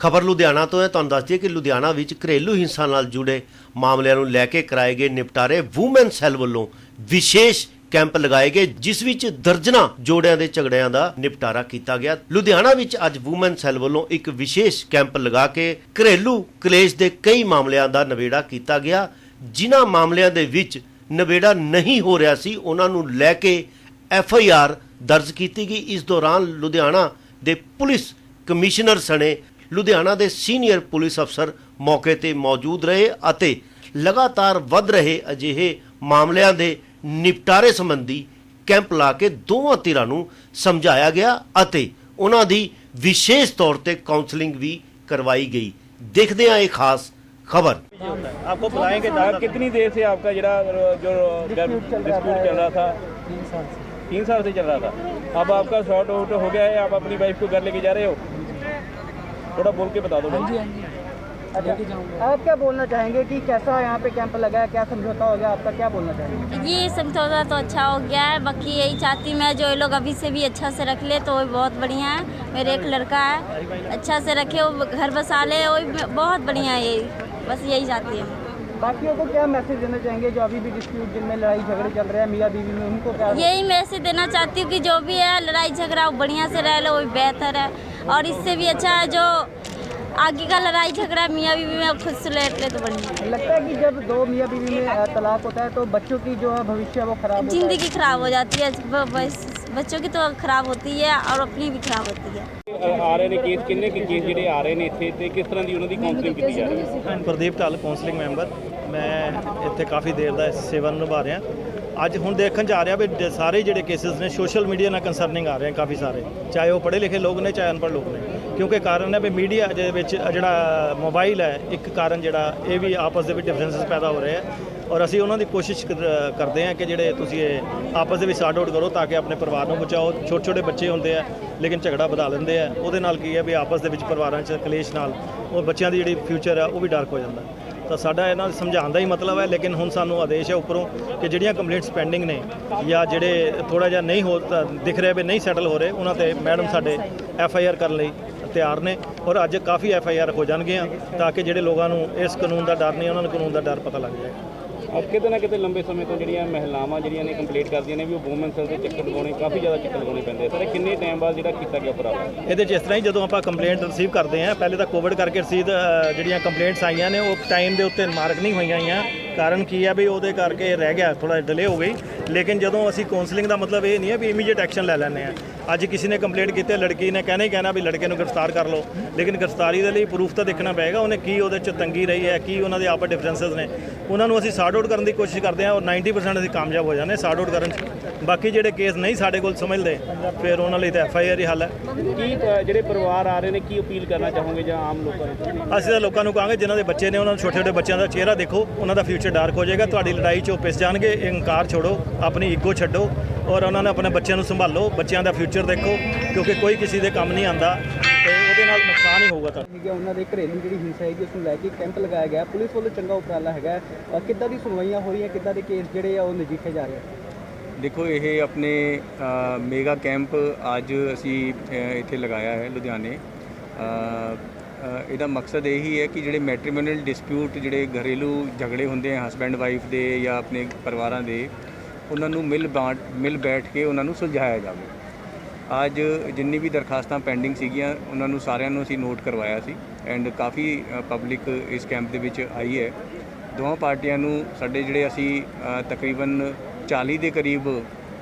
खबर लुधियाना तो है। तुहानूं दस दईए कि लुधियाना विच घरेलू हिंसा नाल जुड़े मामलों नूं लैके कराए गए निपटारे वूमेन सैल वल्लों विशेष कैंप लगाए गए, जिस विच दर्जनां जोड़ियां दे झगड़ियां दा निपटारा किया गया। लुधियाना विच अज वूमेन सैल वल्लों एक विशेष कैंप लगा के घरेलू कलेश के कई मामलों का नवेड़ा किया गया। जिन्हां मामलों दे विच नवेड़ा नहीं हो रहा सी, उन्हां नूं लैके FIR दर्ज की गई। इस दौरान लुधियाना दे पुलिस कमिश्नर सने लुधियाना के सीनियर पुलिस अफसर मौके ते मौजूद रहे अते लगातार वध रहे अजिहे मामलों के निपटारे संबंधी कैंप ला के दोवां धिरां नूं समझाया गया अते उन्हां दी विशेष तौर ते काउंसलिंग भी करवाई गई। देखते हैं एक खास खबर। आपको बुलाएंगे कितनी देर से आपका जो डिस्प्यूट चल रहा था? 3 साल से चल रहा था। अब आपका शॉर्ट आउट हो गया है, आप अपनी वाइफ को घर लेके जा रहे हो? थोड़ा बोल के बता दो। हाँ जी। आप क्या बोलना चाहेंगे कि कैसा यहाँ पे कैंप लगा है, क्या समझौता हो गया आपका, क्या बोलना चाहेंगे? ये समझौता तो अच्छा हो गया है, बाकी यही चाहती मैं जो ये लोग अभी से भी अच्छा से रख ले तो वो बहुत बढ़िया है। मेरे एक लड़का है, अच्छा से रखे, वो घर बसा ले, वो बहुत बढ़िया है। यही बस यही चाहती है। बाकियों को क्या मैसेज देना चाहेंगे जो अभी भी डिस्प्यूट जिनमें लड़ाई झगड़े चल रहे हैं मियाँ बीवी में, उनको क्या? यही मैसेज देना चाहती हूँ कि जो भी है लड़ाई झगड़ा वो बढ़िया से रह लो, वो बेहतर है। और इससे भी अच्छा है जो आगे का लड़ाई झगड़ा मियाँ बीवी में खुद से लेट ले तो बढ़िया। लगता है कि जब दो मियाँ बीवी में तलाक होता है तो बच्चों की जो है भविष्य वो खराब होता है। जिंदगी खराब हो जाती है, बच्चों की तो खराब होती है और अपनी भी खराब होती है। आ रहे ने केस किन्ने के केस ਜਿਹੜੇ आ रहे ने ਇੱਥੇ ਤੇ ਕਿਸ ਤਰ੍ਹਾਂ ਦੀ ਉਹਨਾਂ ਦੀ ਕਾਉਂਸਲਿੰਗ ਕੀਤੀ ਜਾ ਰਹੀ ਹੈ? प्रदीप ढाल काउंसलिंग मैंबर, मैं ਇੱਥੇ ਕਾਫੀ ਦੇਰ ਦਾ ਸੇਵਾ ਨਿਭਾ ਰਿਹਾ। ਅੱਜ ਹੁਣ ਦੇਖਣ ਜਾ ਰਿਹਾ ਵੀ ਸਾਰੇ ਜਿਹੜੇ ਕੇਸਿਸ ਨੇ ਸੋਸ਼ਲ ਮੀਡੀਆ ਨਾਲ ਕੰਸਰਨਿੰਗ ਆ ਰਹੇ ਹਨ ਕਾਫੀ ਸਾਰੇ, ਚਾਹੇ ਉਹ ਪੜ੍ਹੇ ਲਿਖੇ ਲੋਕ ਨੇ ਚਾਹੇ ਅਨਪੜ੍ਹ ਲੋਕ ਨੇ, ਕਿਉਂਕਿ ਕਾਰਨ ਹੈ ਵੀ ਮੀਡੀਆ ਦੇ ਵਿੱਚ ਜਿਹੜਾ ਮੋਬਾਈਲ ਹੈ ਇੱਕ ਕਾਰਨ ਜਿਹੜਾ ਇਹ ਵੀ ਆਪਸ ਦੇ ਵਿੱਚ ਡਿਫਰੈਂਸਿਸ ਪੈਦਾ ਹੋ ਰਹੇ ਆ। ਔਰ ਅਸੀਂ ਉਹਨਾਂ ਦੀ ਕੋਸ਼ਿਸ਼ ਕਰਦੇ ਹਾਂ ਕਿ ਜਿਹੜੇ ਤੁਸੀਂ ਇਹ ਆਪਸ ਦੇ ਵਿੱਚ ਸਾਰਟ ਆਊਟ ਕਰੋ ਤਾਂ ਕਿ ਆਪਣੇ ਪਰਿਵਾਰ ਨੂੰ ਬਚਾਓ। ਛੋਟੇ ਛੋਟੇ ਬੱਚੇ ਹੁੰਦੇ ਆ ਲੇਕਿਨ ਝਗੜਾ ਵਧਾ ਲੈਂਦੇ ਆ, ਉਹਦੇ ਨਾਲ ਕੀ ਹੈ ਵੀ ਆਪਸ ਦੇ ਵਿੱਚ ਪਰਿਵਾਰਾਂ 'ਚ ਕਲੇਸ਼ ਨਾਲ ਉਹ ਬੱਚਿਆਂ ਦੀ ਜਿਹੜੀ ਫਿਊਚਰ ਆ ਉਹ ਵੀ ਡਾਰਕ ਹੋ ਜਾਂਦਾ। ਤਾਂ ਸਾਡਾ ਇਹਨਾਂ ਨੂੰ ਸਮਝਾਉਣ ਦਾ ਹੀ ਮਤਲਬ ਹੈ। ਲੇਕਿਨ ਹੁਣ ਸਾਨੂੰ ਆਦੇਸ਼ ਹੈ ਉੱਪਰੋਂ ਕਿ ਜਿਹੜੀਆਂ ਕੰਪਲੇਂਟਸ ਪੈਂਡਿੰਗ ਨੇ ਜਾਂ ਜਿਹੜੇ ਥੋੜ੍ਹਾ ਜਿਹਾ ਨਹੀਂ ਹੋ ਦਿਖ ਰਿਹਾ ਵੀ ਨਹੀਂ ਸੈਟਲ ਹੋ ਰਹੇ, ਉਹਨਾਂ 'ਤੇ ਮੈਡਮ ਸਾਡੇ FIR ਕਰਨ ਲਈ ਤਿਆਰ ਨੇ। ਔਰ ਅੱਜ ਕਾਫੀ FIR ਹੋ ਜਾਣਗੀਆਂ ਤਾਂ ਕਿ ਜਿਹੜੇ ਲੋਕਾਂ ਨੂੰ ਇਸ ਕਾਨੂੰਨ ਦਾ ਡਰ ਨਹੀਂ, ਉਹਨਾਂ ਨੂੰ ਕਾਨੂੰਨ ਦਾ ਡਰ ਪਤਾ ਲੱਗ ਜਾਏ। अब किते ना किते लंबे समय तो ਜਿਹੜੀਆਂ ਮਹਿਲਾਵਾਂ ਜਿਹੜੀਆਂ ਨੇ ਕੰਪਲੀਟ ਕਰਦੀਆਂ ਨੇ ਵੀ ਉਹ ਵੂਮਨ ਸੈਲ ਦੇ ਚੱਕਰ ਲਗਾਉਣੇ ਕਾਫੀ ਜ਼ਿਆਦਾ ਚੱਕਰ ਲਗਾਉਣੇ ਪੈਂਦੇ ਸਰ। ਕਿੰਨੇ ਟਾਈਮ ਬਾਅਦ ਜਿਹੜਾ ਕੀਤਾ ਗਿਆ ਉਪਰਾਲਾ? ਇਹਦੇ 'ਚ ਇਸ ਤਰ੍ਹਾਂ ਹੀ ਜਦੋਂ ਆਪਾਂ ਕੰਪਲੇਂਟ ਰਿਸੀਵ ਕਰਦੇ ਹਾਂ, ਪਹਿਲੇ ਤਾਂ ਕੋਵਿਡ ਕਰਕੇ ਰਸੀਦ ਜਿਹੜੀਆਂ ਕੰਪਲੇਂਟਸ ਆਈਆਂ ਨੇ ਉਹ ਟਾਈਮ ਦੇ ਉੱਤੇ ਮਾਰਕ ਨਹੀਂ ਹੋਈਆਂ। ਕਾਰਨ ਕੀ ਹੈ ਵੀ ਉਹਦੇ ਕਰਕੇ ਰਹਿ ਗਿਆ, ਥੋੜਾ ਡਿਲੇ ਹੋ ਗਈ। ਲੇਕਿਨ ਜਦੋਂ ਅਸੀਂ ਕਾਉਂਸਲਿੰਗ ਦਾ ਮਤਲਬ ਇਹ ਨਹੀਂ ਹੈ ਵੀ ਇਮੀਡੀਏਟ ਐਕਸ਼ਨ ਲੈ ਲੈਂਦੇ ਹਾਂ। ਅੱਜ ਕਿਸੇ ਨੇ ਕੰਪਲੇਂਟ ਕੀਤੀ, ਲੜਕੀ ਨੇ ਕਹਿਣਾ ਹੀ ਕਹਿਣਾ ਵੀ ਲੜਕੇ ਨੂੰ ਗ੍ਰਿਫਤਾਰ ਕਰ ਲਓ, ਲੇਕਿਨ ਗ੍ਰਿਫਤਾਰੀ ਦੇ ਲਈ ਪ੍ਰੂਫ ਤਾਂ ਦੇਖਣਾ ਪਏਗਾ ਉਹਨੇ ਕੀ ਉਹਦੇ 'ਚ ਤੰਗੀ ਰਹੀ ਹੈ, ਕੀ ਉਹਨਾਂ ਦੇ ਆਪਸ ਡਿਫਰੈਂਸਿਸ ਨੇ, ਉਹਨਾਂ ਨੂੰ ਅਸੀਂ ਸਾਰਟ ਆਊਟ ਕਰਨ ਦੀ ਕੋਸ਼ਿਸ਼ ਕਰਦੇ ਹਾਂ। ਔਰ 90% ਅਸੀਂ ਕਾਮਯਾਬ ਹੋ ਜਾਂਦੇ ਸਾਰਟ ਆਊਟ ਕਰਨ 'ਚ। ਬਾਕੀ ਜਿਹੜੇ ਕੇਸ ਨਹੀਂ ਸਾਡੇ ਕੋਲ ਸਮਝਦੇ ਫਿਰ ਉਹਨਾਂ ਲਈ ਤਾਂ FIR ਹੀ ਹੱਲ ਹੈ। ਕੀ ਜਿਹੜੇ ਪਰਿਵਾਰ ਆ ਰਹੇ ਨੇ ਕੀ ਅਪੀਲ ਕਰਨਾ ਚਾਹੋਗੇ ਜਾਂ ਆਮ ਲੋਕਾਂ ਨੂੰ? ਅਸੀਂ ਤਾਂ ਲੋਕਾਂ ਨੂੰ ਕਹਾਂਗੇ ਜਿਨ੍ਹਾਂ ਦੇ ਬੱਚੇ ਨੇ ਉਹਨਾਂ ਨੂੰ ਛੋਟੇ ਛੋਟੇ ਬੱਚਿਆਂ ਦਾ ਚਿਹਰਾ ਦੇਖੋ, ਉਹਨਾਂ ਦਾ ਫਿਊਚਰ ਡਾਰਕ ਹੋ ਜਾਏਗਾ। ਤੁਹਾਡੀ ਲੜਾਈ 'ਚ ਉਹ ਪਿਸ ਜਾਣਗੇ। ਇਨਕਾਰ ਛੋੜੋ, ਆਪਣੀ ਈਗੋ ਛੱਡੋ ਔਰ ਉਹਨਾਂ ਨੇ ਆਪਣੇ ਬੱਚਿਆਂ ਨੂੰ ਸੰਭਾਲੋ, ਬੱਚਿਆਂ ਦਾ ਫਿਊਚਰ ਦੇਖੋ, ਕਿਉਂਕਿ ਕੋਈ ਕਿਸੇ ਦੇ ਕੰਮ ਨਹੀਂ ਆਉਂਦਾ ਤੇ ਉਹਦੇ ਨਾਲ ਨੁਕਸਾਨ ਹੀ ਹੋਊਗਾ ਤੁਹਾਨੂੰ। ਉਹਨਾਂ ਦੇ ਘਰੇਲੂ ਜਿਹੜੀ ਹਿੰਸਾ ਹੈਗੀ ਉਸ ਨੂੰ ਲੈ ਕੇ ਕੈਂਪ ਲਗਾਇਆ ਗਿਆ, ਪੁਲਿਸ ਵੱਲੋਂ ਚੰਗਾ ਉਪਰਾਲਾ ਹੈਗਾ। ਕਿੱਦਾਂ ਦੀ ਸੁਣਵਾਈਆਂ ਹੋ ਰਹੀਆਂ, ਕਿੱਦਾਂ ਦੇ ਕੇਸ ਜਿਹੜੇ ਆ ਉਹ ਨਜਿੱਠੇ ਜਾ ਰਹੇ ਆ? देखो ये अपने मेगा कैंप ਅੱਜ ਅਸੀਂ ਇੱਥੇ ਲਗਾਇਆ ਹੈ ਲੁਧਿਆਣੇ। ਇਹਦਾ ਮਕਸਦ ਇਹੀ ਹੈ ਕਿ ਜਿਹੜੇ ਮੈਟਰੀਮੋਨੀਅਲ ਡਿਸਪਿਊਟ ਜਿਹੜੇ ਘਰੇਲੂ ਝਗੜੇ ਹੁੰਦੇ ਆ ਹਸਬੈਂਡ ਵਾਈਫ ਦੇ ਜਾਂ ਆਪਣੇ ਪਰਿਵਾਰਾਂ ਦੇ, ਉਹਨਾਂ ਨੂੰ ਮਿਲ ਬੈਠ ਕੇ ਉਹਨਾਂ ਨੂੰ ਸੁਲਝਾਇਆ ਜਾਵੇ। ਅੱਜ ਜਿੰਨੀ ਵੀ ਦਰਖਾਸਤਾਂ ਪੈਂਡਿੰਗ ਸੀਗੀਆਂ ਉਹਨਾਂ ਨੂੰ ਸਾਰਿਆਂ ਨੂੰ ਅਸੀਂ ਨੋਟ ਕਰਵਾਇਆ ਸੀ ਐਂਡ ਕਾਫੀ ਪਬਲਿਕ ਇਸ ਕੈਂਪ ਦੇ ਵਿੱਚ ਆਈ ਹੈ। ਦੋਵਾਂ ਪਾਰਟੀਆਂ ਨੂੰ ਸਾਡੇ ਜਿਹੜੇ ਅਸੀਂ ਤਕਰੀਬਨ 40 ਦੇ ਕਰੀਬ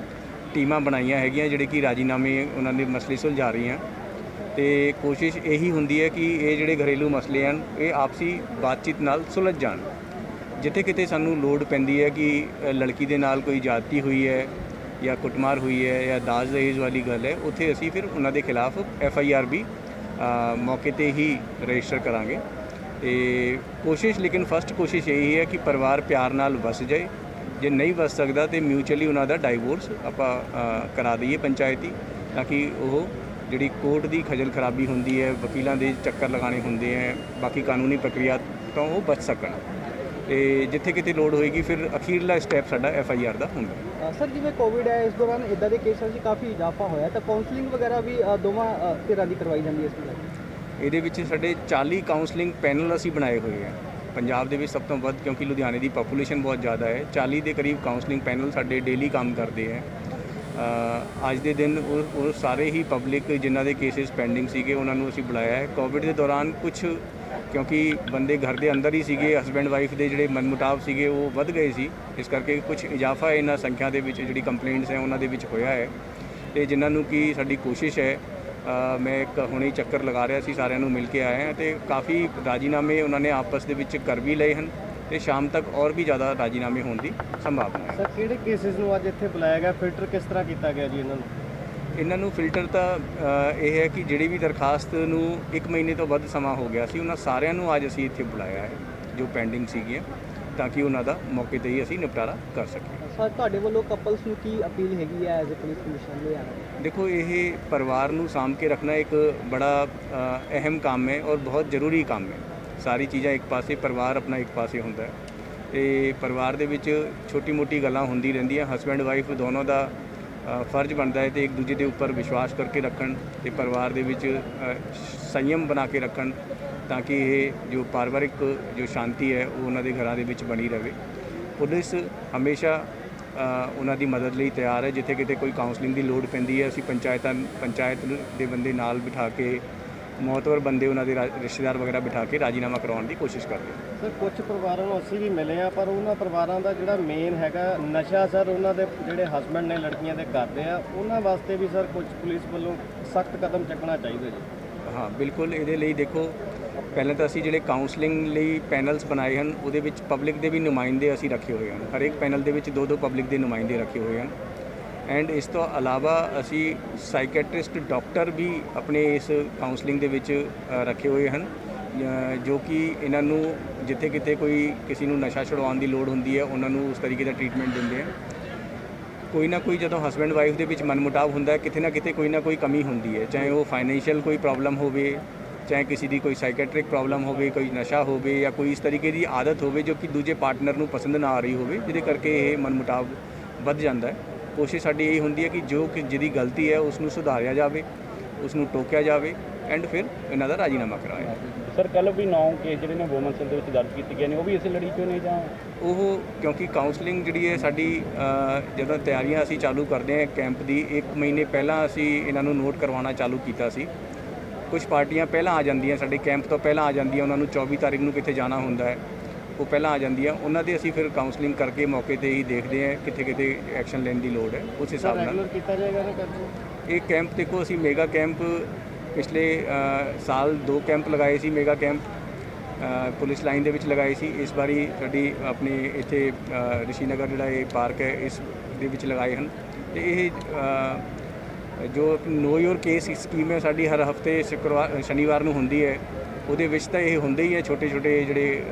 ਟੀਮਾਂ ਬਣਾਈਆਂ ਹੈਗੀਆਂ ਜਿਹੜੇ ਕਿ ਰਾਜੀਨਾਮੇ ਉਹਨਾਂ ਦੇ ਮਸਲੇ ਸੁਲਝਾ ਰਹੀਆਂ। ਤੇ ਕੋਸ਼ਿਸ਼ ਇਹੀ ਹੁੰਦੀ ਹੈ ਕਿ ਇਹ ਜਿਹੜੇ ਘਰੇਲੂ ਮਸਲੇ ਹਨ ਇਹ ਆਪਸੀ ਬਾਤਚੀਤ ਨਾਲ ਸੁਲਝ ਜਾਣ। ਜਿੱਥੇ ਕਿਤੇ ਸਾਨੂੰ ਲੋੜ ਪੈਂਦੀ ਹੈ ਕਿ ਲੜਕੀ ਦੇ ਨਾਲ ਕੋਈ ਜ਼ਿਆਦਤੀ ਹੋਈ ਹੈ ਜਾਂ ਕੁੱਟਮਾਰ ਹੋਈ ਹੈ ਜਾਂ ਦਾਜ ਦਹੇਜ ਵਾਲੀ ਗੱਲ ਹੈ, ਉੱਥੇ ਅਸੀਂ ਫਿਰ ਉਹਨਾਂ ਦੇ ਖਿਲਾਫ FIR ਵੀ ਮੌਕੇ 'ਤੇ ਹੀ ਰਜਿਸਟਰ ਕਰਾਂਗੇ। ਤੇ ਕੋਸ਼ਿਸ਼ ਲੇਕਿਨ ਫਸਟ ਕੋਸ਼ਿਸ਼ ਇਹੀ ਹੈ ਕਿ ਪਰਿਵਾਰ ਪਿਆਰ ਨਾਲ ਵਸ ਜਾਏ। ਜੇ ਨਹੀਂ ਵਸ ਸਕਦਾ ਤਾਂ ਮਿਊਚੁਅਲੀ ਉਹਨਾਂ ਦਾ ਡਾਈਵੋਰਸ ਆਪਾਂ ਕਰਾ ਦਈਏ ਪੰਚਾਇਤੀ, ਤਾਂ ਕਿ ਉਹ ਜਿਹੜੀ ਕੋਰਟ ਦੀ ਖਜਲ ਖਰਾਬੀ ਹੁੰਦੀ ਹੈ, ਵਕੀਲਾਂ ਦੇ ਚੱਕਰ ਲਗਾਉਣੇ ਹੁੰਦੇ ਹੈ, ਬਾਕੀ ਕਾਨੂੰਨੀ ਪ੍ਰਕਿਰਿਆ ਤੋਂ ਉਹ ਬਚ ਸਕਣ। ਤੇ ਜਿੱਥੇ ਕਿਤੇ ਲੋੜ ਹੋਏਗੀ ਫਿਰ ਅਖੀਰਲਾ ਸਟੈਪ ਸਾਡਾ FIR ਦਾ ਹੁੰਦਾ। ਸਰ ਜਿਵੇਂ ਕੋਵਿਡ ਹੈ ਇਸ ਦੌਰਾਨ ਇੱਦਾਂ ਦੇ ਕੇਸਾਂ 'ਚ ਕਾਫੀ ਇਜ਼ਾਫਾ ਹੋਇਆ, ਤਾਂ ਕਾਉਂਸਲਿੰਗ ਵਗੈਰਾ ਵੀ ਦੋਵਾਂ ਧਿਰਾਂ ਦੀ ਕਰਵਾਈ ਜਾਂਦੀ ਹੈ ਇਸ ਵਿੱਚ? ਇਹਦੇ ਵਿੱਚ ਸਾਡੇ 40 ਕਾਉਂਸਲਿੰਗ ਪੈਨਲ ਅਸੀਂ ਬਣਾਏ ਹੋਏ ਆ ਪੰਜਾਬ ਦੇ ਵਿੱਚ ਸਭ ਤੋਂ ਵੱਧ, ਕਿਉਂਕਿ ਲੁਧਿਆਣੇ ਦੀ ਪੋਪੂਲੇਸ਼ਨ ਬਹੁਤ ਜ਼ਿਆਦਾ ਹੈ। 40 ਦੇ ਕਰੀਬ ਕਾਉਂਸਲਿੰਗ ਪੈਨਲ ਸਾਡੇ ਡੇਲੀ ਕੰਮ ਕਰਦੇ ਹੈ। ਅੱਜ ਦੇ ਦਿਨ ਉਹ ਸਾਰੇ ਹੀ ਪਬਲਿਕ ਜਿਨ੍ਹਾਂ ਦੇ ਕੇਸਿਸ ਪੈਂਡਿੰਗ ਸੀਗੇ ਉਹਨਾਂ ਨੂੰ ਅਸੀਂ ਬੁਲਾਇਆ ਹੈ। ਕੋਵਿਡ ਦੇ ਦੌਰਾਨ ਕੁਝ ਕਿਉਂਕਿ ਬੰਦੇ ਘਰ ਦੇ ਅੰਦਰ ਹੀ ਸੀਗੇ, ਹਸਬੈਂਡ ਵਾਈਫ ਦੇ ਜਿਹੜੇ ਮਨਮੁਟਾਵ ਸੀਗੇ ਉਹ ਵੱਧ ਗਏ ਸੀ, ਇਸ ਕਰਕੇ ਕੁਝ ਇਜ਼ਾਫਾ ਇਹਨਾਂ ਸੰਖਿਆ ਦੇ ਵਿੱਚ ਜਿਹੜੀ ਕੰਪਲੇਂਟਸ ਹੈ ਉਹਨਾਂ ਦੇ ਵਿੱਚ ਹੋਇਆ ਹੈ। ਤੇ ਜਿਨ੍ਹਾਂ ਨੂੰ ਕਿ ਸਾਡੀ ਕੋਸ਼ਿਸ਼ ਹੈ, ਮੈਂ ਇੱਕ ਹੁਣੇ ਹੀ ਚੱਕਰ ਲਗਾ ਰਿਹਾ ਸੀ, ਸਾਰਿਆਂ ਨੂੰ ਮਿਲ ਕੇ ਆਏ ਹਾਂ ਤੇ ਕਾਫੀ ਰਾਜੀਨਾਮੇ ਉਹਨਾਂ ਨੇ ਆਪਸ ਦੇ ਵਿੱਚ ਕਰ ਵੀ ਲਏ ਹਨ ਤੇ ਸ਼ਾਮ ਤੱਕ ਔਰ ਵੀ ਜ਼ਿਆਦਾ ਰਾਜੀਨਾਮੇ ਹੋਣ ਦੀ ਸੰਭਾਵਨਾ ਹੈ। ਸਰ ਕਿਹੜੇ ਕੇਸਿਸ ਨੂੰ ਅੱਜ ਇੱਥੇ ਬੁਲਾਇਆ ਗਿਆ, ਫਿਲਟਰ ਕਿਸ ਤਰ੍ਹਾਂ ਕੀਤਾ ਗਿਆ ਜੀ ਇਹਨਾਂ ਨੂੰ? ਇਹਨਾਂ ਨੂੰ ਫਿਲਟਰ ਤਾਂ ਇਹ ਹੈ ਕਿ ਜਿਹੜੀ ਵੀ ਦਰਖਾਸਤ ਨੂੰ 1 ਮਹੀਨੇ ਤੋਂ ਵੱਧ ਸਮਾਂ ਹੋ ਗਿਆ ਸੀ, ਉਹਨਾਂ ਸਾਰਿਆਂ ਨੂੰ ਅੱਜ ਅਸੀਂ ਇੱਥੇ ਬੁਲਾਇਆ ਹੈ ਜੋ ਪੈਂਡਿੰਗ ਸੀਗੀਆਂ, ਤਾਂ ਕਿ ਉਹਨਾਂ ਦਾ ਮੌਕੇ 'ਤੇ ਹੀ ਅਸੀਂ ਨਿਪਟਾਰਾ ਕਰ ਸਕੀਏ। ਸਰ ਤੁਹਾਡੇ ਵੱਲੋਂ ਕਪਲਸ ਨੂੰ ਕੀ ਅਪੀਲ ਹੈਗੀ ਹੈ ਐਜ਼ ਅ ਪੁਲਿਸ ਕਮਿਸ਼ਨ ਦੇ? ਦੇਖੋ, ਇਹ ਪਰਿਵਾਰ ਨੂੰ ਸਾਂਭ ਕੇ ਰੱਖਣਾ ਇੱਕ ਬੜਾ ਅਹਿਮ ਕੰਮ ਹੈ ਔਰ ਬਹੁਤ ਜ਼ਰੂਰੀ ਕੰਮ ਹੈ। ਸਾਰੀ ਚੀਜ਼ਾਂ ਇੱਕ ਪਾਸੇ, ਪਰਿਵਾਰ ਆਪਣਾ ਇੱਕ ਪਾਸੇ ਹੁੰਦਾ ਹੈ ਤੇ ਪਰਿਵਾਰ ਦੇ ਵਿੱਚ ਛੋਟੀ ਮੋਟੀ ਗੱਲਾਂ ਹੁੰਦੀ ਰਹਿੰਦੀਆਂ। ਹਸਬੈਂਡ ਵਾਈਫ ਦੋਨੋਂ ਦਾ ਫਰਜ਼ ਬਣਦਾ ਹੈ ਤੇ ਇੱਕ ਦੂਜੇ ਦੇ ਉੱਪਰ ਵਿਸ਼ਵਾਸ ਕਰਕੇ ਰੱਖਣ ਤੇ ਪਰਿਵਾਰ ਦੇ ਵਿੱਚ ਸੰਯਮ ਬਣਾ ਕੇ ਰੱਖਣ, ਤਾਂ ਕਿ ਇਹ ਜੋ ਪਰਿਵਾਰਿਕ ਜੋ ਸ਼ਾਂਤੀ ਹੈ ਉਹ ਉਹਨਾਂ ਦੇ ਘਰਾਂ ਦੇ ਵਿੱਚ ਬਣੀ ਰਹੇ। ਪੁਲਿਸ ਹਮੇਸ਼ਾ ਉਹਨਾਂ ਦੀ ਮਦਦ ਲਈ ਤਿਆਰ ਹੈ। ਜਿੱਥੇ ਕਿਤੇ ਕੋਈ ਕਾਉਂਸਲਿੰਗ ਦੀ ਲੋੜ ਪੈਂਦੀ ਹੈ, ਅਸੀਂ ਪੰਚਾਇਤ ਦੇ ਬੰਦੇ ਨਾਲ ਬਿਠਾ ਕੇ, ਮੌਤਵਰ ਬੰਦੇ ਉਹਨਾਂ ਦੇ ਰਿਸ਼ਤੇਦਾਰ ਵਗੈਰਾ ਬਿਠਾ ਕੇ ਰਾਜੀਨਾਮਾ ਕਰਵਾਉਣ ਦੀ ਕੋਸ਼ਿਸ਼ ਕਰਦੇ ਹਾਂ। ਸਰ ਕੁਝ ਪਰਿਵਾਰਾਂ ਨੂੰ ਅਸੀਂ ਵੀ ਮਿਲੇ ਆ, ਪਰ ਉਹਨਾਂ ਪਰਿਵਾਰਾਂ ਦਾ ਜਿਹੜਾ ਮੇਨ ਹੈਗਾ ਨਸ਼ਾ, ਸਰ ਉਹਨਾਂ ਦੇ ਜਿਹੜੇ ਹਸਬੈਂਡ ਨੇ ਲੜਕੀਆਂ ਦੇ ਕਰਦੇ ਆ, ਉਹਨਾਂ ਵਾਸਤੇ ਵੀ ਸਰ ਕੁਝ ਪੁਲਿਸ ਵੱਲੋਂ ਸਖਤ ਕਦਮ ਚੱਕਣਾ ਚਾਹੀਦਾ ਜੀ। ਹਾਂ ਬਿਲਕੁਲ, ਇਹਦੇ ਲਈ ਦੇਖੋ, ਪਹਿਲਾਂ ਤਾਂ ਅਸੀਂ ਜਿਹੜੇ ਕਾਉਂਸਲਿੰਗ ਲਈ ਪੈਨਲਸ ਬਣਾਏ ਹਨ ਉਹਦੇ ਵਿੱਚ ਪਬਲਿਕ ਦੇ ਵੀ ਨੁਮਾਇੰਦੇ ਅਸੀਂ ਰੱਖੇ ਹੋਏ ਹਨ। ਹਰੇਕ ਪੈਨਲ ਦੇ ਵਿੱਚ 2-2 ਪਬਲਿਕ ਦੇ ਨੁਮਾਇੰਦੇ ਰੱਖੇ ਹੋਏ ਹਨ। ਐਂਡ ਇਸ ਤੋਂ ਇਲਾਵਾ ਅਸੀਂ ਸਾਈਕੈਟਰਿਸਟ ਡਾਕਟਰ ਵੀ ਆਪਣੇ ਇਸ ਕਾਉਂਸਲਿੰਗ ਦੇ ਵਿੱਚ ਰੱਖੇ ਹੋਏ ਹਨ, ਜੋ ਕਿ ਇਹਨਾਂ ਨੂੰ ਜਿੱਥੇ ਕਿਤੇ ਕੋਈ ਕਿਸੇ ਨੂੰ ਨਸ਼ਾ ਛੁਡਵਾਉਣ ਦੀ ਲੋੜ ਹੁੰਦੀ ਹੈ ਉਹਨਾਂ ਨੂੰ ਉਸ ਤਰੀਕੇ ਦਾ ਟ੍ਰੀਟਮੈਂਟ ਦਿੰਦੇ ਆ। ਕੋਈ ਨਾ ਕੋਈ ਜਦੋਂ ਹਸਬੈਂਡ ਵਾਈਫ ਦੇ ਵਿੱਚ ਮਨਮੁਟਾਵ ਹੁੰਦਾ ਹੈ, ਕਿਤੇ ਨਾ ਕਿਤੇ ਕੋਈ ਨਾ ਕੋਈ ਕਮੀ ਹੁੰਦੀ ਹੈ, ਚਾਹੇ ਉਹ ਫਾਈਨੈਂਸ਼ੀਅਲ ਕੋਈ ਪ੍ਰੋਬਲਮ ਹੋਵੇ, ਚਾਹੇ ਕਿਸੇ ਦੀ ਕੋਈ ਸਾਈਕੈਟ੍ਰਿਕ ਪ੍ਰੋਬਲਮ ਹੋਵੇ, ਕੋਈ ਨਸ਼ਾ ਹੋਵੇ ਜਾਂ ਕੋਈ ਇਸ ਤਰੀਕੇ ਦੀ ਆਦਤ ਹੋਵੇ ਜੋ ਕਿ ਦੂਜੇ ਪਾਰਟਨਰ ਨੂੰ ਪਸੰਦ ਨਾ ਆ ਰਹੀ ਹੋਵੇ, ਜਿਹਦੇ ਕਰਕੇ ਇਹ ਮਨਮੁਟਾਵ ਵੱਧ ਜਾਂਦਾ ਹੈ। ਕੋਸ਼ਿਸ਼ ਸਾਡੀ ਇਹ ਹੁੰਦੀ ਹੈ ਕਿ ਜੋ ਕਿ ਜਿਹਦੀ ਗਲਤੀ ਹੈ ਉਸ ਨੂੰ ਸੁਧਾਰਿਆ ਜਾਵੇ, ਉਸ ਨੂੰ ਟੋਕਿਆ ਜਾਵੇ ਐਂਡ ਫਿਰ ਇਹਨਾਂ ਦਾ ਰਾਜੀਨਾਮਾ ਕਰਾਇਆ ਜਾਵੇ। ਸਰ ਕੱਲ੍ਹ ਵੀ 9 ਕੇਸ ਜਿਹੜੇ ਨੇ ਵੂਮਨ ਸੈੱਲ ਦੇ ਵਿੱਚ ਦਰਜ ਕੀਤੇ ਗਏ ਨੇ, ਉਹ ਵੀ ਇਸੇ ਲੜੀ 'ਚੋਂ ਨੇ ਜਾਂ ਉਹ ਕਿਉਂਕਿ ਕਾਉਂਸਲਿੰਗ ਜਿਹੜੀ ਹੈ ਸਾਡੀ ਜਦੋਂ ਤਿਆਰੀਆਂ ਅਸੀਂ ਚਾਲੂ ਕਰਦੇ ਹਾਂ ਕੈਂਪ ਦੀ, 1 ਮਹੀਨੇ ਪਹਿਲਾਂ ਅਸੀਂ ਇਹਨਾਂ ਨੂੰ ਨੋਟ ਕਰਵਾਉਣਾ ਚਾਲੂ ਕੀਤਾ ਸੀ। ਕੁਝ ਪਾਰਟੀਆਂ ਪਹਿਲਾਂ ਆ ਜਾਂਦੀਆਂ, ਸਾਡੇ ਕੈਂਪ ਤੋਂ ਪਹਿਲਾਂ ਆ ਜਾਂਦੀਆਂ, ਉਹਨਾਂ ਨੂੰ 24 ਤਾਰੀਖ ਨੂੰ ਕਿਤੇ ਜਾਣਾ ਹੁੰਦਾ ਹੈ, ਉਹ ਪਹਿਲਾਂ ਆ ਜਾਂਦੀਆਂ, ਉਹਨਾਂ ਦੇ ਅਸੀਂ ਫਿਰ ਕਾਉਂਸਲਿੰਗ ਕਰਕੇ ਮੌਕੇ 'ਤੇ ਹੀ ਦੇਖਦੇ ਹਾਂ ਕਿੱਥੇ ਕਿਤੇ ਐਕਸ਼ਨ ਲੈਣ ਦੀ ਲੋੜ ਹੈ, ਉਸ ਹਿਸਾਬ ਨਾਲ ਕੀਤਾ ਜਾਏਗਾ ਨਾ। ਇਹ ਕੈਂਪ ਦੇਖੋ, ਅਸੀਂ ਮੇਗਾ ਕੈਂਪ ਪਿਛਲੇ ਸਾਲ 2 ਕੈਂਪ ਲਗਾਏ ਸੀ, ਮੇਗਾ ਕੈਂਪ ਪੁਲਿਸ ਲਾਈਨ ਦੇ ਵਿੱਚ ਲਗਾਏ ਸੀ। ਇਸ ਵਾਰੀ ਸਾਡੀ ਆਪਣੇ ਇੱਥੇ ਰਿਸ਼ੀਨਗਰ ਜਿਹੜਾ ਇਹ ਪਾਰਕ ਹੈ ਇਸ ਦੇ ਵਿੱਚ ਲਗਾਏ ਹਨ। ਤੇ ਇਹ ਜੋ ਨੋ ਯੋਰ ਕੇਸ ਸਕੀਮ ਹੈ ਸਾਡੀ ਹਰ ਹਫਤੇ ਸ਼ਨੀਵਾਰ ਨੂੰ ਹੁੰਦੀ ਹੈ, ਉਹਦੇ ਵਿੱਚ ਤਾਂ ਇਹ ਹੁੰਦੇ ਹੀ ਹੈ ਛੋਟੇ ਜਿਹੜੇ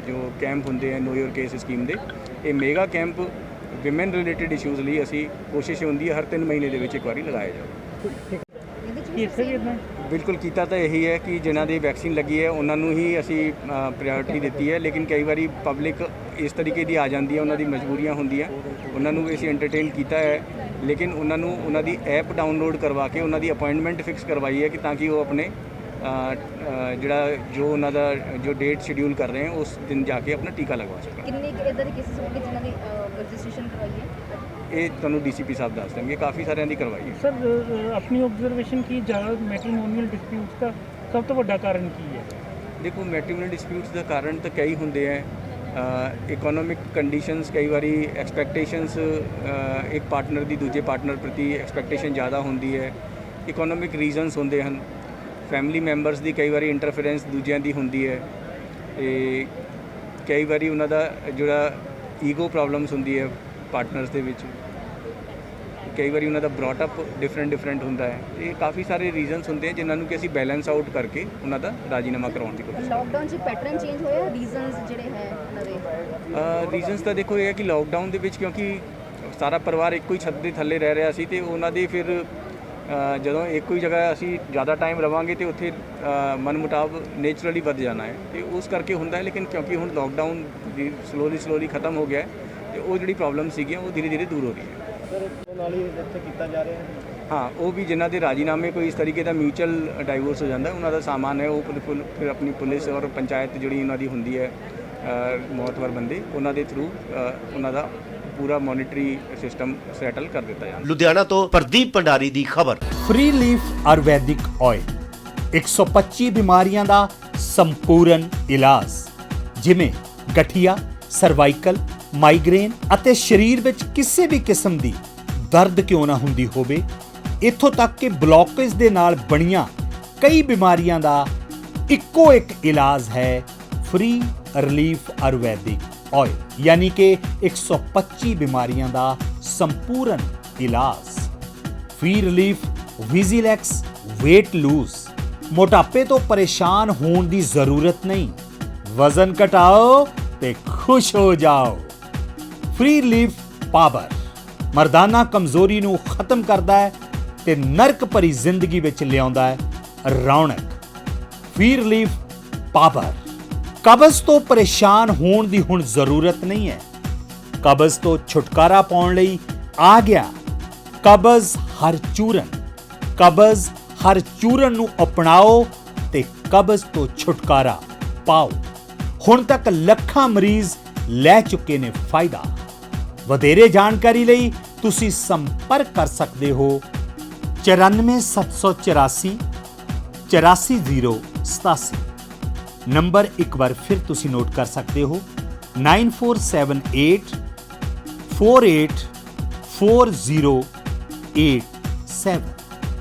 ਜੋ ਕੈਂਪ ਹੁੰਦੇ ਆ ਨੋ ਯੋਰ ਕੇਸ ਸਕੀਮ ਦੇ। ਇਹ ਮੇਗਾ ਕੈਂਪ ਵਿਮਨ ਰਿਲੇਟਡ ਇਸ਼ੂਜ਼ ਲਈ ਅਸੀਂ ਕੋਸ਼ਿਸ਼ ਹੁੰਦੀ ਹੈ ਹਰ 3 ਮਹੀਨੇ ਦੇ ਵਿੱਚ ਇੱਕ ਵਾਰੀ ਲਗਾਇਆ ਜਾਵੇ। ਬਿਲਕੁਲ ਕੀਤਾ ਤਾਂ ਇਹੀ ਹੈ ਕਿ ਜਿਨ੍ਹਾਂ ਦੀ ਵੈਕਸੀਨ ਲੱਗੀ ਹੈ ਉਹਨਾਂ ਨੂੰ ਹੀ ਅਸੀਂ ਪ੍ਰਾਇੋਰਟੀ ਦਿੱਤੀ ਹੈ, ਲੇਕਿਨ ਕਈ ਵਾਰੀ ਪਬਲਿਕ ਇਸ ਤਰੀਕੇ ਦੀ ਆ ਜਾਂਦੀ ਹੈ, ਉਹਨਾਂ ਦੀ ਮਜਬੂਰੀਆਂ ਹੁੰਦੀਆਂ, ਉਹਨਾਂ ਨੂੰ ਵੀ ਅਸੀਂ ਐਂਟਰਟੇਨ ਕੀਤਾ ਹੈ, ਲੇਕਿਨ ਉਹਨਾਂ ਨੂੰ ਉਹਨਾਂ ਦੀ ਐਪ ਡਾਊਨਲੋਡ ਕਰਵਾ ਕੇ ਉਹਨਾਂ ਦੀ ਅਪਾਇੰਟਮੈਂਟ ਫਿਕਸ ਕਰਵਾਈ ਹੈ ਕਿ ਤਾਂ ਕਿ ਉਹ ਆਪਣੇ ਜਿਹੜਾ ਜੋ ਉਹਨਾਂ ਦਾ ਜੋ ਡੇਟ ਸ਼ਡਿਊਲ ਕਰ ਰਹੇ ਹਨ ਉਸ ਦਿਨ ਜਾ ਕੇ ਆਪਣਾ ਟੀਕਾ ਲਗਵਾ ਸਕਣ। ਕਿੰਨੇ ਇਦਾਂ ਦੇ ਕੇਸਿਸ ਹੋਣਗੇ ਜਿਨ੍ਹਾਂ ਦੀ ਰਜਿਸਟ੍ਰੇਸ਼ਨ ਕਰਵਾਈ ਹੈ? ਇਹ ਤੁਹਾਨੂੰ ਡੀਸੀਪੀ ਸਾਹਿਬ ਦੱਸ ਦੇਣਗੇ, ਕਾਫੀ ਸਾਰਿਆਂ ਦੀ ਕਰਵਾਈ ਹੈ। ਸਰ ਆਪਣੀ ਆਬਜ਼ਰਵੇਸ਼ਨ ਕੀ ਜ਼ਿਆਦਾ ਮੈਟਰੀਮੋਨੀਅਲ ਡਿਸਪਿਊਟਸ ਦਾ ਸਭ ਤੋਂ ਵੱਡਾ ਕਾਰਨ ਕੀ ਹੈ? ਦੇਖੋ, ਮੈਟਰੀਮੋਨੀਅਲ ਡਿਸਪਿਊਟਸ ਦਾ ਕਾਰਨ ਤਾਂ ਕਈ ਹੁੰਦੇ ਹੈ। ਇਕਨੋਮਿਕ ਕੰਡੀਸ਼ਨਸ, ਕਈ ਵਾਰੀ ਐਕਸਪੈਕਟੇਸ਼ਨਸ, ਇੱਕ ਪਾਰਟਨਰ ਦੀ ਦੂਜੇ ਪਾਰਟਨਰ ਪ੍ਰਤੀ ਐਕਸਪੈਕਟੇਸ਼ਨ ਜ਼ਿਆਦਾ ਹੁੰਦੀ ਹੈ, ਇਕਨੋਮਿਕ ਰੀਜ਼ਨਸ ਹੁੰਦੇ ਹਨ, ਫੈਮਿਲੀ ਮੈਂਬਰਸ ਦੀ ਕਈ ਵਾਰੀ ਇੰਟਰਫੇਰੈਂਸ ਦੂਜਿਆਂ ਦੀ ਹੁੰਦੀ ਹੈ, ਤੇ ਕਈ ਵਾਰੀ ਉਹਨਾਂ ਦਾ ਜਿਹੜਾ ਈਗੋ ਪ੍ਰੋਬਲਮਸ ਹੁੰਦੀ ਹੈ ਪਾਰਟਨਰਸ ਦੇ ਵਿੱਚ, ਕਈ ਵਾਰੀ ਉਹਨਾਂ ਦਾ ਬ੍ਰੌਟ ਅਪ ਡਿਫਰੈਂਟ ਹੁੰਦਾ ਹੈ। ਇਹ ਕਾਫੀ ਸਾਰੇ ਰੀਜ਼ਨਸ ਹੁੰਦੇ ਜਿਨ੍ਹਾਂ ਨੂੰ ਕਿ ਅਸੀਂ ਬੈਲੈਂਸ ਆਊਟ ਕਰਕੇ ਉਹਨਾਂ ਦਾ ਰਾਜੀਨਾਮਾ ਕਰਾਉਣ ਦੀ ਕੋਸ਼ਿਸ਼ ਕਰਦੇ। ਲਾਕਡਾਊਨ 'ਚ ਪੈਟਰਨ ਚੇਂਜ ਹੋਇਆ, ਰੀਜ਼ਨਸ ਜਿਹੜੇ ਹੈ ਉਹਨਾਂ ਦੇ? ਰੀਜ਼ਨਸ ਤਾਂ ਦੇਖੋ ਇਹ ਹੈ ਕਿ ਲਾਕਡਾਊਨ ਦੇ ਵਿੱਚ ਕਿਉਂਕਿ ਸਾਰਾ ਪਰਿਵਾਰ ਇੱਕੋ ਹੀ ਛੱਤ ਦੇ ਥੱਲੇ ਰਹਿ ਰਿਹਾ ਸੀ ਤੇ ਉਹਨਾਂ ਦੇ ਫਿਰ ਜਦੋਂ ਇੱਕੋ ਹੀ ਜਗ੍ਹਾ ਅਸੀਂ ਜ਼ਿਆਦਾ ਟਾਈਮ ਰਵਾਂਗੇ ਤੇ ਉੱਥੇ ਮਨਮੁਟਾਵ ਨੇਚਰਲੀ ਵੱਧ ਜਾਣਾ ਹੈ ਤੇ ਉਸ ਕਰਕੇ ਹੁੰਦਾ ਹੈ। ਲੇਕਿਨ ਕਿਉਂਕਿ ਹੁਣ ਲਾਕਡਾਊਨ ਸਲੋਲੀ ਖਤਮ ਹੋ ਗਿਆ ਹੈ ਤੇ ਉਹ ਜਿਹੜੀ ਪ੍ਰੋਬਲਮ ਸੀਗੀਆਂ ਉਹ ਧੀਰੇ ਧੀਰੇ ਦੂਰ ਹੋ ਰਹੀ ਹੈ। ਸਰ ਨਾਲ ਹੀ ਇੱਥੇ ਕੀਤਾ ਜਾ ਰਿਹਾ ਹੈ। हाँ वो भी जिन्हों के राजीनामे कोई इस तरीके का म्यूचुअल डाइवोर्स हो जाता उन्होंने सामान है वो फिर अपनी पुलिस और पंचायत जी उन्होंने होंगी है मौतवर बंदे उन्होंने थ्रू उन्होंने पूरा मॉनिटरी सिस्टम सैटल कर दिता जाए। ਲੁਧਿਆਣਾ ਤੋਂ ਪ੍ਰਦੀਪ ਭੰਡਾਰੀ ਦੀ ਖਬਰ। ਫ੍ਰੀ ਲੀਫ ਆਯੁਰਵੈਦਿਕ ਆਇਲ 125 ਬਿਮਾਰੀਆਂ ਦਾ ਸੰਪੂਰਨ ਇਲਾਜ, ਜਿਵੇਂ ਗਠੀਆ, ਸਰਵਾਈਕਲ, ਮਾਈਗ੍ਰੇਨ ਅਤੇ ਸਰੀਰ ਵਿੱਚ ਕਿਸੇ ਵੀ ਕਿਸਮ ਦੀ ਦਰਦ ਕਿਉਂ ਨਾ ਹੁੰਦੀ ਹੋਵੇ, ਇੱਥੋਂ ਤੱਕ ਕਿ ਬਲੌਕੇਜ ਦੇ ਨਾਲ ਬਣੀਆਂ ਕਈ ਬਿਮਾਰੀਆਂ ਦਾ ਇੱਕੋ ਇੱਕ ਇਲਾਜ ਹੈ ਫ੍ਰੀ ਰਿਲੀਫ ਆਯੁਰਵੈਦਿਕ ਆਇਲ, यानी कि 125 बीमारियां दा संपूर्ण इलाज। फ्री रिलीफ विजिलैक्स वेट लूज, मोटापे तो परेशान होने की जरूरत नहीं, वजन घटाओ ते खुश हो जाओ। फ्री रिलीफ पावर मर्दाना कमजोरी नू खत्म करता है ते नरक भरी जिंदगी विच लियाउंदा है रौनक। फ्री रिलीफ पावर कब्ज तो परेशान होने की हुण जरूरत नहीं है, कब्ज तो छुटकारा पाउण लई आ गया कब्ज हर चूरन। कब्ज हर चूरन नू अपनाओ ते कब्ज तो छुटकारा पाओ। हुण तक लखां मरीज लै चुके ने फायदा। वधेरे जानकारी लई तुसी संपर्क कर सकते हो 94 784 84087। नंबर एक बार फिर तुसी नोट कर सकते हो 9478 48 4087।